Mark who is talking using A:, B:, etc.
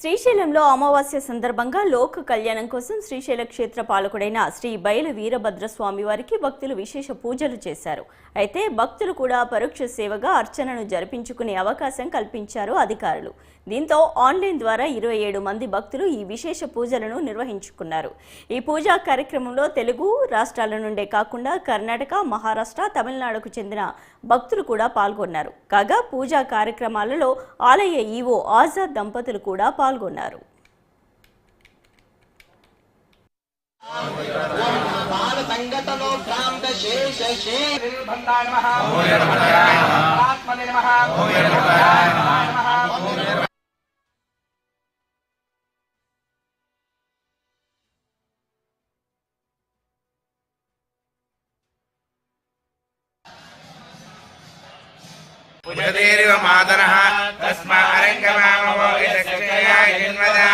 A: శ్రీశైలంలో అమావాస్య సందర్భంగా లోక కళ్యాణం కోసం శ్రీశైల క్షేత్ర పాలకుడైన శ్రీ బయలు వీరభద్రస్వామి వారికి భక్తులు విశేష పూజలు చేశారు. అయితే భక్తులు కూడా పరోక్ష సేవగా అర్చనను జరిపించుకునే అవకాశం కల్పించారు అధికారులు. దీంతో ఆన్లైన్ ద్వారా 27 మంది భక్తులు ఈ విశేష పూజలను నిర్వహించుకున్నారు. ఈ పూజా కార్యక్రమంలో తెలుగు రాష్ట్రాల నుండే కాకుండా కర్ణాటక, మహారాష్ట్ర, తమిళనాడుకు చెందిన భక్తులు కూడా పాల్గొన్నారు. కాగా పూజా కార్యక్రమాలలో ఆలయ ఈవో ఆజాద్ దంపతులు కూడా పాల్గొన్నారు.
B: पुजतेरिव मातरः तस्मा अरङ्गमामवो यदक्षया जन्मदा